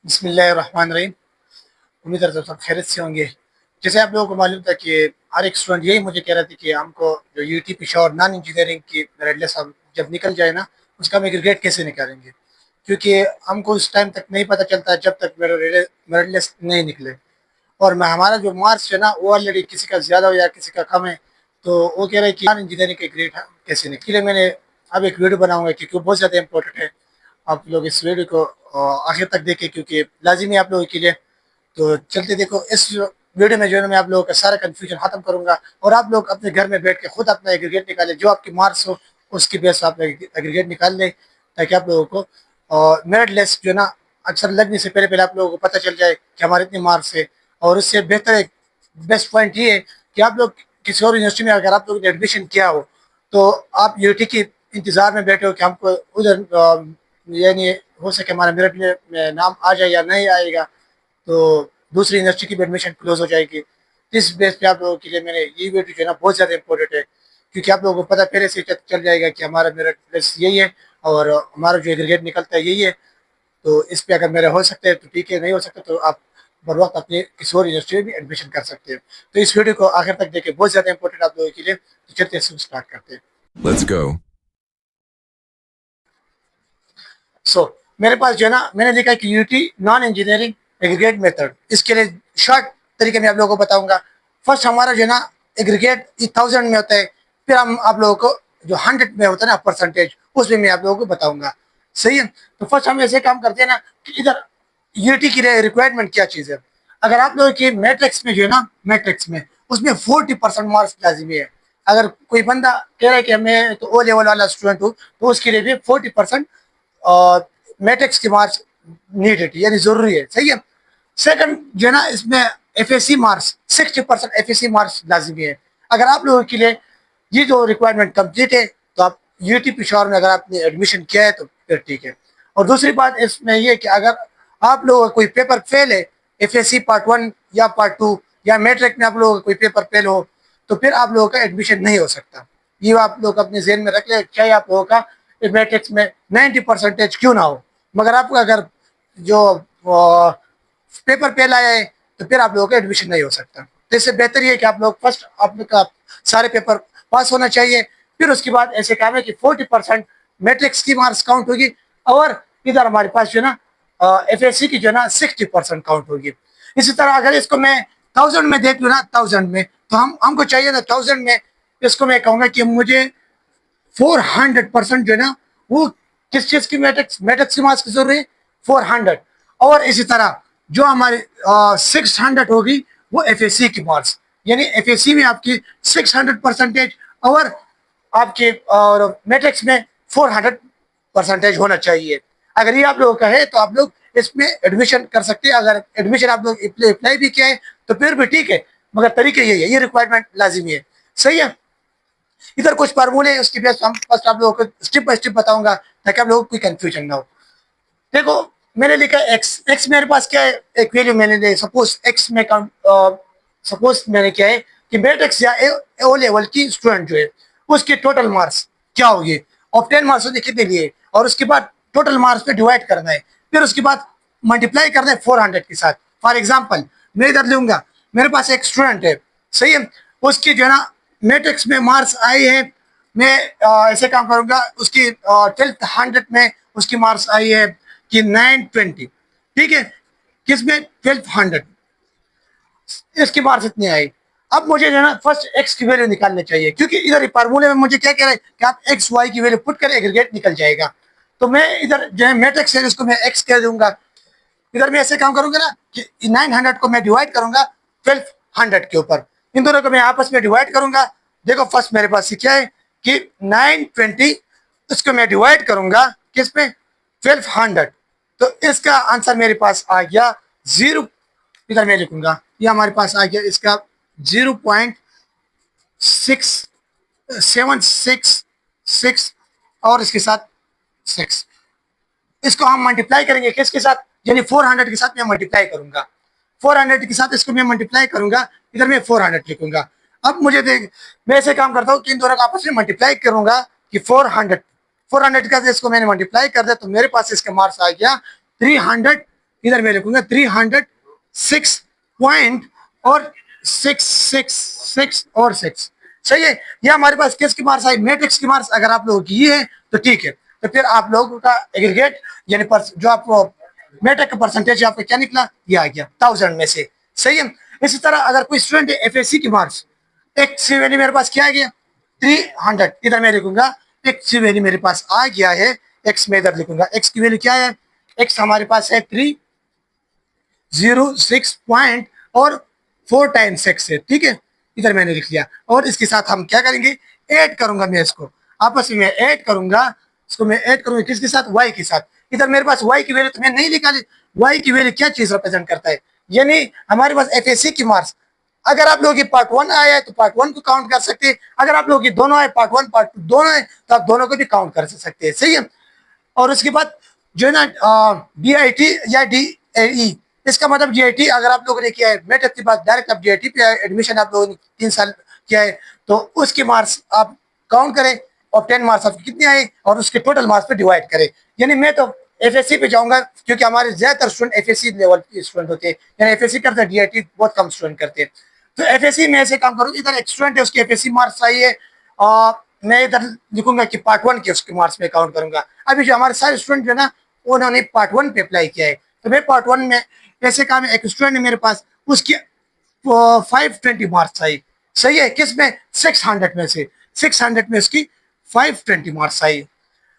बिस्मिल्लाहिर्रहमानिर्रहीम। उम्मीद करता हूँ सब खैरियत से होंगे। जैसे आप लोगों को मालूम था कि हर एक स्टूडेंट यही मुझे कह रहा था कि हमको जो यूटी और नॉन इंजीनियरिंग की मेरिट लिस्ट अब जब निकल जाए ना, उसका हम एग्रीगेट कैसे निकालेंगे, क्योंकि हमको उस टाइम तक नहीं पता चलता जब तक मेरिट लिस्ट नहीं निकले। और मैं हमारा जो मार्क्स है ना वो ऑलरेडी किसी का ज़्यादा हो या किसी का कम है, तो वो कह रहे हैं कि नॉन इंजीनियरिंग के ग्रेड कैसे निकले। मैंने अब एक वीडियो बनाऊंगा क्योंकि वो बहुत ज़्यादा इंपॉर्टेंट है। आप लोग इस वीडियो को आखिर तक देखें क्योंकि लाजिमी है आप लोगों के लिए। तो चलते देखो, इस वीडियो में जो है मैं आप लोगों का सारा कंफ्यूजन खत्म करूंगा और आप लोग अपने घर में बैठ के खुद अपना एग्रीगेट निकालें। जो आपकी मार्क्स हो उसकी बेस पर आप एग्रीगेट निकाल लें, ताकि आप लोगों को मेरिट लिस्ट जो है ना अक्सर लगने से पहले पहले आप लोगों को पता चल जाए कि हमारे इतने मार्क्स है। और उससे बेहतर एक बेस्ट पॉइंट ये है कि आप लोग किसी और यूनिवर्सिटी में अगर आप लोगों ने एडमिशन किया हो तो आप यूटी के इंतजार में बैठे हो कि हमको उधर यानी हो सके हमारा मेरिट में नाम आ जाए या नहीं आएगा, तो दूसरी यूनिवर्सिटी की भी एडमिशन क्लोज हो जाएगी। इस बेस पे आप लोगों के लिए मैंने ये वीडियो जो है ना बहुत ज़्यादा इंपॉर्टेंट है, क्योंकि आप लोगों को पता पहले से चल जाएगा कि हमारा मेरिट लिस्ट यही है और हमारा जो एग्रीगेट निकलता है यही है। तो इस पे अगर मेरा हो सकता है तो ठीक है, नहीं हो सकता तो आप बर वक्त अपने किसी और यूनिवर्सिटी में भी एडमिशन कर सकते हैं। तो इस वीडियो को आखिर तक देखें, बहुत ज़्यादा इंपॉर्टेंट आप लोगों के लिए। तो चलते हैं स्टार्ट करते हैं। Let's go. मेरे पास जो है ना मैंने लिखा है कि UT non engineering aggregate method. इसके लिए शॉर्ट तरीके में आप लोगों को बताऊंगा। फर्स्ट हमारा जो है ना एग्रीगेट 1000 में होता है, फिर हम आप लोगों को जो 100 में होता है ना परसेंटेज, उसमें मैं आप लोगों को बताऊंगा। सही है। तो फर्स्ट हम ऐसे काम करते हैं ना कि इधर यूटी की रिक्वायरमेंट क्या चीज़ है। अगर आप लोगों की मैट्रिक्स में जो है ना, मैट्रिक्स में उसमें 40% मार्क्स लाजिमी है। अगर कोई बंदा कह रहा है कि मैं तो ओ लेवल वाला स्टूडेंट हूँ, तो उसके लिए भी 40% मैट्रिक्स के मार्क्स नीडेड यानी जरूरी है। सही है। सेकंड जो है ना इसमें एफएससी मार्क्स 60% एफएससी मार्क्स लाजिमी है। अगर आप लोगों के लिए ये जो रिक्वायरमेंट कंप्लीट है तो आप यूटी पिशॉर में अगर आपने एडमिशन किया है तो फिर ठीक है। और दूसरी बात इसमें ये कि अगर आप लोगों का कोई पेपर फेल है, एफएससी पार्ट 1 या पार्ट 2 या मैट्रिक में आप लोगों का कोई पेपर फेल हो, तो फिर आप लोगों का एडमिशन नहीं हो सकता। ये आप लोग अपने जहन में रख ले, चाहे आप लोगों का मैट्रिक्स में 90% क्यों ना हो, मगर आपका अगर जो पेपर फेल आया है तो फिर आप लोगों का एडमिशन नहीं हो सकता। तो इससे बेहतर ये है कि आप लोग फर्स्ट आपका सारे पेपर पास होना चाहिए, फिर उसके बाद ऐसे काम है कि 40% मैट्रिक्स की मार्क्स काउंट होगी और इधर हमारे पास जो है ना एफएससी की जो है ना 60% काउंट होगी। इसी तरह अगर इसको मैं 1000 में देख लूँ ना, 1000 में तो हमको चाहिए ना 1000 में, इसको मैं कहूँगा कि मुझे 400% जो है ना वो किस चीज की मैट्रिक्स मैट्रिक्स की मार्क्स की जरूरत है 400। और इसी तरह जो हमारी 600 होगी वो एफएससी की मार्क्स, यानी एफएससी में आपकी 600% और आपके और मैट्रिक्स में 400% होना चाहिए। अगर ये आप लोगों का है तो आप लोग इसमें एडमिशन कर सकते हैं। अगर एडमिशन आप लोग अप्लाई भी किया है तो फिर भी ठीक है, मगर तरीके यही है, ये रिक्वायरमेंट लाजिमी है। सही है। इधर कुछ फार्मूले हैं, उसकी बेस हम फर्स्ट आप लोगों को स्टेप बाय स्टेप बताऊंगा ताकि आप लोगों को कोई कंफ्यूजन ना हो। देखो, मैंने लिखा एक्स। एक्स मेरे पास क्या है, एक वैल्यू मैंने ले, सपोज एक्स में सपोज मैंने क्या है कि मैट्रिक्स या ओ लेवल की स्टूडेंट जो है उसके टोटल मार्क्स क्या होगी, और 10 मार्क्स होते कितने लिए, और उसके बाद टोटल मार्क्स पे डिवाइड करना है, फिर उसके बाद मल्टीप्लाई करना है 400 के साथ। फॉर एग्जाम्पल मैं इधर लूंगा, मेरे पास एक स्टूडेंट है, सही है, उसकी जो है ना मैट्रिक्स में मार्क्स आई है, मैं ऐसे काम करूंगा, उसकी 1200 में उसकी मार्क्स आई है कि 920। ठीक है। किसमें 1200, इसकी मार्क्स इतनी आई। अब मुझे जो है ना फर्स्ट एक्स की वैल्यू निकालनी चाहिए, क्योंकि इधर फार्मूले में मुझे क्या कह रहा है कि आप एक्स वाई की वैल्यू पुट करें एग्रीगेट निकल जाएगा। तो मैं इधर जो है मैट्रिक्स है इसको मैं एक्स कह दूंगा। इधर मैं ऐसे काम करूंगा ना कि 900 को मैं डिवाइड करूंगा 1200 के ऊपर, इन दोनों को मैं आपस में डिवाइड करूंगा। देखो फर्स्ट मेरे पास क्या है कि 920, उसको मैं डिवाइड करूंगा किस पे, 1200। तो इसका आंसर मेरे पास आ गया 0। इधर मैं लिखूंगा, ये हमारे पास आ गया इसका 0.6766 और इसके साथ 6। इसको हम मल्टीप्लाई करेंगे किसके साथ, यानी 400 के साथ मैं मल्टीप्लाई करूंगा। 400 के साथ इसको मैं मल्टीप्लाई करूंगा, इधर मैं 400 लिखूंगा। अब मुझे देख, मैं ऐसे काम करता हूँ कि इन दोनों का आपस में मल्टीप्लाई करूंगा कि 400 का इसको मैंने मल्टीप्लाई कर दिया तो मेरे पास इसका मार्क्स आ गया 300 इधर मैं लिखूंगा 306 पॉइंट और 666 और 6। सही है। ये हमारे पास किसकी मार्क्स आई, मैट्रिक्स की मार्क्स अगर आप लोगों की ये है तो ठीक है। तो फिर आप लोगों का एग्रीगेट यानी जो आपको मैट्रिक का परसेंटेज आपका क्या निकला, ये आ गया 1000 में से। सही है। इसी तरह अगर कोई स्टूडेंट है एफएससी की मार्क्स, एक्स की वैल्यू मेरे पास क्या आ गया 300, इधर मैं लिखूंगा एक्स की वैल्यू मेरे पास आ गया है, एक्स में इधर लिखूंगा एक्स की वैल्यू क्या है, एक्स हमारे पास है 306 पॉइंट और 4 टाइम्स एक्स है, ठीक है। इधर मैंने लिख लिया और इसके साथ हम क्या करेंगे, ऐड करूंगा मैं इसको, आपस में ऐड करूंगा, इसको मैं ऐड करूंगा किसके साथ, वाई के साथ। इधर मेरे पास वाई की वैल्यू तो मैंने नहीं निकाली, वाई की वैल्यू क्या चीज रिप्रेजेंट करता है, यानी हमारे पास एफएससी की मार्क्स अगर आप लोगों की पार्ट 1 आया है तो पार्ट 1 को काउंट कर सकते हैं, अगर आप लोगों की दोनों आए पार्ट 1 पार्ट 2 दोनों है तो आप दोनों को भी काउंट कर सकते हैं। सही है। और उसके बाद जो है ना DIT या DAE, इसका मतलब GIT अगर आप लोगों ने किया है मैट्रिक के बाद डायरेक्ट आप GIT पे एडमिशन आप लोगों ने 3 साल किया है तो उसके मार्क्स आप काउंट करें और 10 मार्क्स आपके कितने आए और उसके टोटल मार्क्स पे डिवाइड करें। यानी मैं तो एफएससी पे जाऊंगा क्योंकि हमारे ज्यादातर स्टूडेंट एफएससी लेवल के स्टूडेंट होते हैं, यानी एफएससी करते हैं, DIT बहुत कम स्टूडेंट करते हैं। तो एफएससी में ऐसे काम करूँ, इधर एक स्टूडेंट है उसके एफएससी मार्क्स आई है, मैं इधर लिखूंगा कि पार्ट 1 के उसके मार्क्स में काउंट करूंगा। अभी जो हमारे सारे स्टूडेंट जो है ना उन्होंने पार्ट 1 पे अप्लाई किया है, तो मैं पार्ट 1 में ऐसे काम है, एक स्टूडेंट है मेरे पास उसकी 520 मार्क्स आई। सही है। किस में, 600 में से, 600 में उसकी 520 मार्क्स आई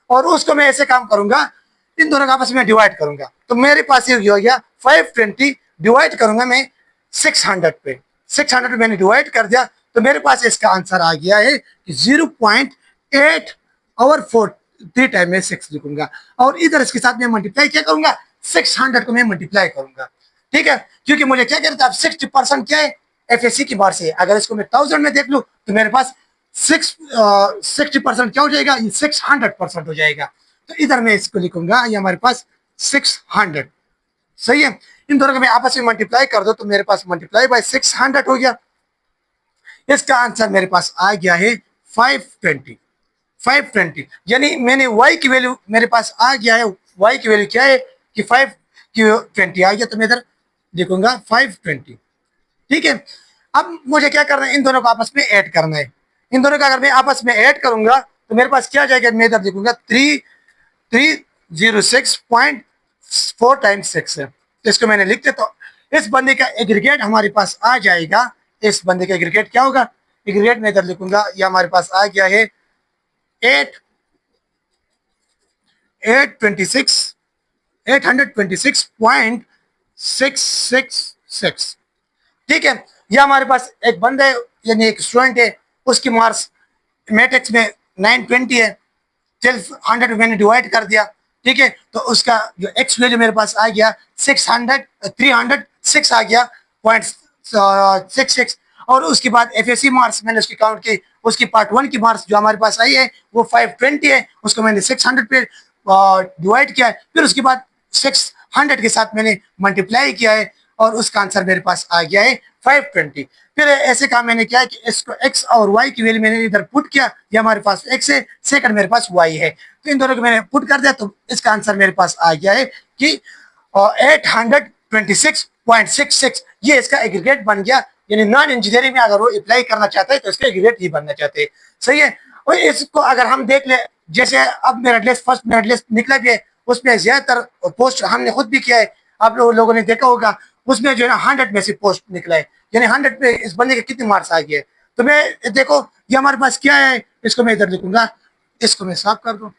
और उसको मैं ऐसे काम करूंगा, इन दोनों का आपस में डिवाइड करूंगा, तो मेरे पास ये हो गया 520 डिवाइड करूंगा मैं 600 पे, 600 पे मैंने डिवाइड कर दिया तो मेरे पास इसका आंसर आ गया है कि 0.8 और 3 टाइम में 6 लिखूंगा और इधर इसके साथ मैं मल्टीप्लाई क्या करूंगा, 600 को मैं मल्टीप्लाई करूंगा, ठीक है। क्योंकि मुझे क्या कहता है 60% क्या है, एफएससी की मार्क्स है। अगर इसको मैं 1000 में देख लूं तो मेरे पास 60% क्या हो जाएगा, ये 600% हो जाएगा। तो इधर मैं इसको लिखूंगा ये हमारे पास 600। सही है। इन दोनों को मैं आपस में मल्टीप्लाई कर दो तो मेरे पास मल्टीप्लाई बाय 600 हो गया। इसका आंसर मेरे पास आ गया है 520, 520। यानी मैंने y की वैल्यू मेरे पास आ गया है, y की वैल्यू क्या है कि 520 आ गया, तो मैं इधर लिखूंगा 520, ठीक है। अब मुझे क्या करना है, इन दोनों को आपस में ऐड करना है। इन दोनों का अगर मैं आपस में ऐड करूंगा तो मेरे पास क्या आ जाएगा, मैं इधर लिखूंगा 306.4 टाइम्स 6 है, तो इसको मैंने लिख दिया। तो इस बंदे का एग्रीगेट हमारे पास आ जाएगा, इस बंदे का एग्रीगेट क्या होगा, एग्रीगेट मैं इधर लिखूंगा, ये हमारे पास आ गया है 826.666, ठीक है। ये हमारे पास एक बंदा है यानी एक स्टूडेंट है, उसकी मार्क्स मैट्रिक्स में 920 है, 1200 मैंने डिवाइड कर दिया, ठीक है। तो उसका जो एक्स वैल्यू मेरे पास आ गया 306 आ गया 0.66 और उसके बाद एफएससी मार्क्स मैंने उसकी काउंट की, उसकी पार्ट 1 की मार्क्स जो हमारे पास आई है वो 520 है, उसको मैंने 600 पे डिवाइड किया है, फिर उसके बाद 600 के साथ मैंने मल्टीप्लाई किया है और उसका आंसर मेरे पास आ गया है 520। फिर ऐसे काम मैंने किया कि इसको x और y की वैल्यू मैंने इधर पुट किया, ये हमारे पास x है, सेकंड मेरे पास y है, तो इन दोनों को मैंने पुट कर दिया तो इसका आंसर मेरे पास आ गया है कि 826.66, ये इसका एग्रीगेट बन गया। यानी नॉन इंजीनियरिंग में अगर वो अप्लाई करना चाहता है तो इसका एग्रीगेट ही बनना चाहते हैं। सही है। और इसको अगर हम देख ले, जैसे अब merit list first merit list निकला भी है, उसमें ज्यादातर पोस्ट हमने खुद भी किया है, आप लोगों ने देखा होगा, उसमें जो है ना 100 में से पोस्ट निकला है, यानी 100 पे इस बंदे के कितने मार्क्स आ गए। तो मैं देखो ये हमारे पास क्या है, इसको मैं इधर लिखूंगा, इसको मैं साफ कर दूं,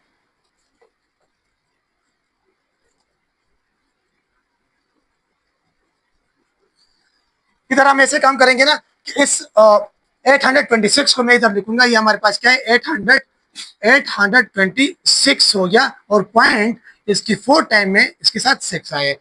इधर हम ऐसे काम करेंगे ना कि इस 826 को मैं इधर लिखूंगा, ये हमारे पास क्या है 826 हो गया और पॉइंट इसकी 4 टाइम में इसके साथ 6 आए।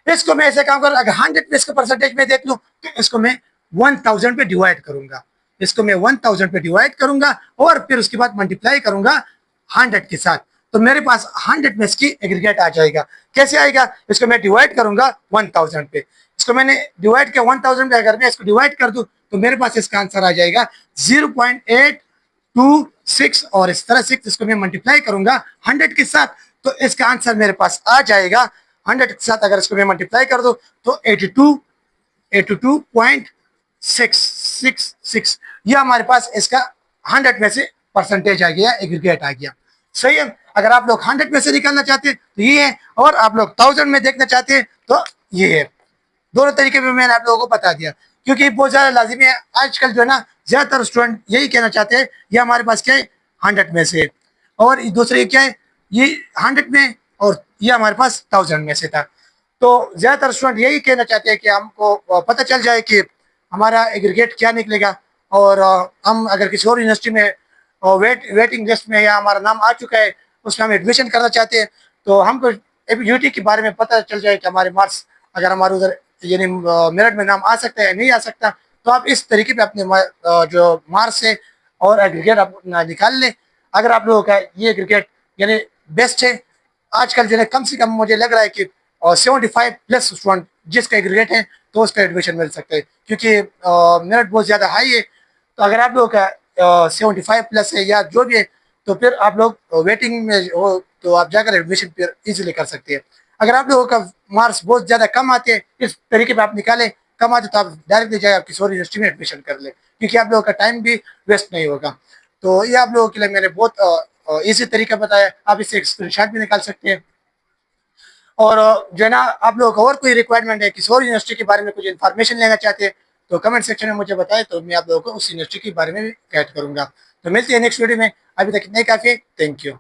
इसको मैं ऐसे काम कर, अगर 100 पे इसका परसेंटेज में देख लूं तो इसको मैं 1000 पे डिवाइड करूंगा, इसको मैं 1000 पे डिवाइड करूंगा और फिर उसके बाद मल्टीप्लाई करूंगा 100 के साथ, तो मेरे पास 100 में इसकी एग्रीगेट आ जाएगा। कैसे आएगा, इसको मैं डिवाइड करूंगा 1000 पे, इसको मैंने डिवाइड किया 1000 पे, अगर मैं इसको डिवाइड कर दूं तो मेरे पास इसका आंसर आ जाएगा 0.826 और इस तरह से इसको मैं मल्टीप्लाई करूंगा 100 के साथ, तो इसका आंसर मेरे पास आ जाएगा 100 के साथ अगर इसको मैं मल्टीप्लाई कर दो तो 82.66 ये हमारे पास इसका 100 में से परसेंटेज आ गया, एग्रीगेट आ गया। सही है। अगर आप लोग 100 में से निकालना चाहते हैं तो ये है, और आप लोग 1000 में देखना चाहते हैं तो ये है। दोनों तरीके में मैंने आप लोगों को बता दिया, क्योंकि बहुत ज्यादा लाजिमी है आजकल जो है ना, ज्यादातर स्टूडेंट यही कहना चाहते हैं ये हमारे पास क्या है 100 में से, और दूसरे क्या है ये 100 में, और ये हमारे पास 1000 में से था। तो ज्यादातर स्टूडेंट यही कहना चाहते हैं कि हमको पता चल जाए कि हमारा एग्रीगेट क्या निकलेगा, और हम अगर किसी और यूनिवर्सिटी में वेटिंग लिस्ट में या हमारा नाम आ चुका है उसमें हम एडमिशन करना चाहते हैं, तो हमको यूटी के बारे में पता चल जाए कि हमारे मार्क्स अगर हमारे उधर यानी मेरिट में नाम आ सकता है या नहीं आ सकता, तो आप इस तरीके पे अपने जो मार्क्स है और एग्रीगेट अपना निकाल लें। अगर आप लोगों का ये एग्रीगेट यानी बेस्ट है आजकल जो है, कम से कम मुझे लग रहा है कि 75 प्लस स्टूडेंट जिसका एग्रीगेट है तो उसका एडमिशन मिल सकता है, क्योंकि मेरिट बहुत ज़्यादा हाई है। तो अगर आप लोगों का 75 प्लस है या जो भी है, तो फिर आप लोग वेटिंग में हो तो आप जाकर एडमिशन फिर इजीली कर सकते हैं। अगर आप लोगों का मार्क्स बहुत ज़्यादा कम आते हैं, इस तरीके पे आप निकालें, कम आते तो आप डायरेक्टली जाए आप किसी और यूनिवर्सिटी में एडमिशन कर लें, क्योंकि आप लोगों का टाइम भी वेस्ट नहीं होगा। तो ये आप लोगों के लिए मैंने बहुत ईजी तरीका बताया, आप इससे एक स्क्रीनशॉट भी निकाल सकते हैं। और जो है ना, आप लोगों को और कोई रिक्वायरमेंट है, किसी और यूनिवर्सिटी के बारे में कुछ इन्फॉर्मेशन लेना चाहते हैं तो कमेंट सेक्शन में मुझे बताएं, तो मैं आप लोगों को उस यूनिवर्सिटी के बारे में भी गाइड करूंगा। तो मिलते हैं नेक्स्ट वीडियो में, अभी तक इतना ही काफ़ी है। Thank you.